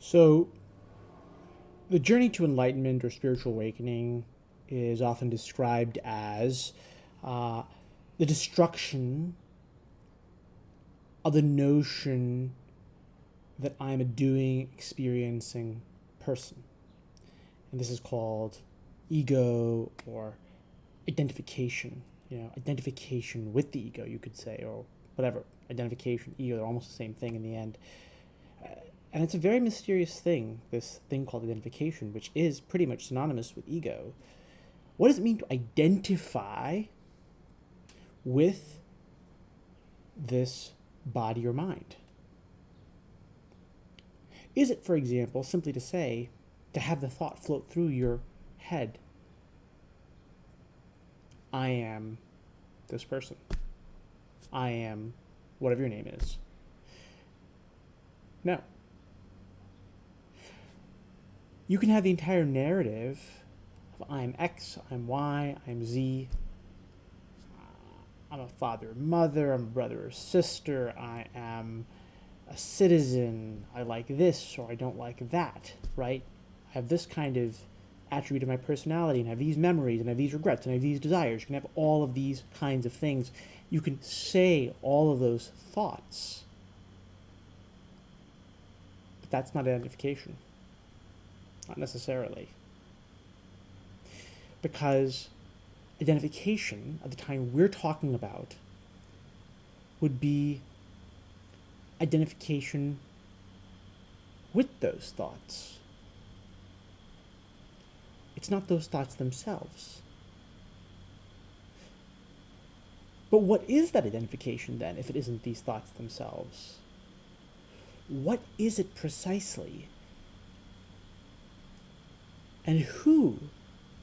So, the journey to enlightenment or spiritual awakening is often described as uh, the destruction of the notion that I'm a doing, experiencing person. And this is called ego or identification. Identification with the ego, you could say, or whatever. Identification, ego, they're almost the same thing in the end. And it's a very mysterious thing, this thing called identification, which is pretty much synonymous with ego. What does it mean to identify with this body or mind? Is it, for example, simply to say, to have the thought float through your head, I am this person. I am whatever your name is. No. You can have the entire narrative of I'm X, I'm Y, I'm Z. I'm a father or mother, I'm a brother or sister, I am a citizen, I like this or I don't like that, right? I have this kind of attribute of my personality and I have these memories and I have these regrets and I have these desires. You can have all of these kinds of things. You can say all of those thoughts. But that's not identification. Not necessarily. Because identification, at the time we're talking about, would be identification with those thoughts. It's not those thoughts themselves. But what is that identification then, if it isn't these thoughts themselves? What is it precisely? And who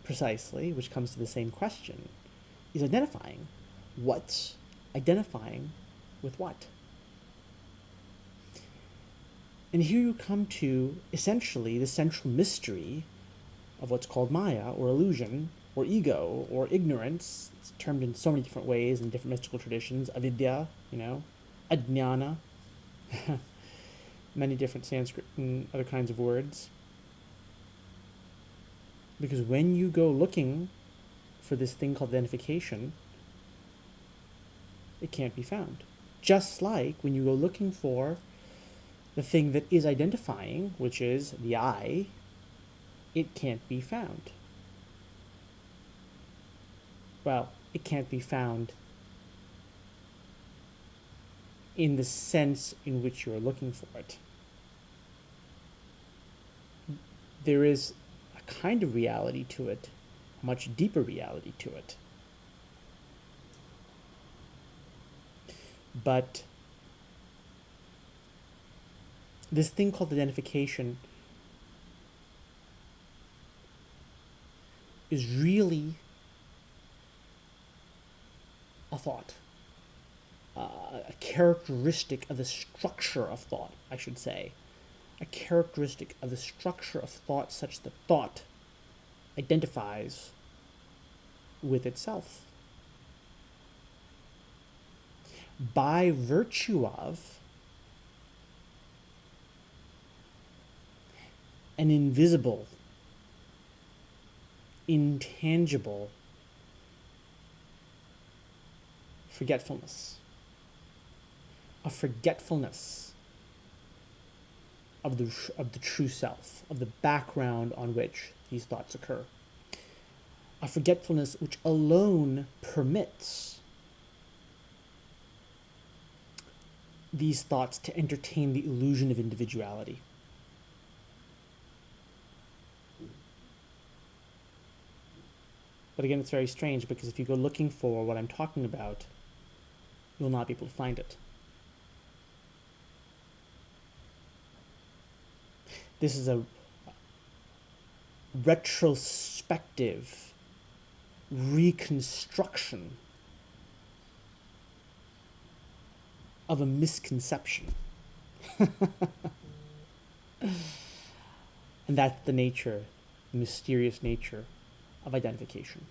precisely, which comes to the same question, is identifying? What's identifying with what? And here you come to essentially the central mystery of what's called Maya, or illusion, or ego, or ignorance. It's termed in so many different ways in different mystical traditions. Avidya, ajnana, many different Sanskrit and other kinds of words. Because when you go looking for this thing called identification, it can't be found. Just like when you go looking for the thing that is identifying, which is the I, it can't be found. Well, it can't be found in the sense in which you're looking for it. There is a kind of reality to it, a much deeper reality to it. But this thing called identification is really a thought, a characteristic of the structure of thought, I should say. A characteristic of the structure of thought such that thought identifies with itself. By virtue of an invisible, intangible forgetfulness. A forgetfulness of the true self, of the background on which these thoughts occur. A forgetfulness which alone permits these thoughts to entertain the illusion of individuality. But again, it's very strange because if you go looking for what I'm talking about, you'll not be able to find it. This is a retrospective reconstruction of a misconception. And that's the nature, the mysterious nature of identification.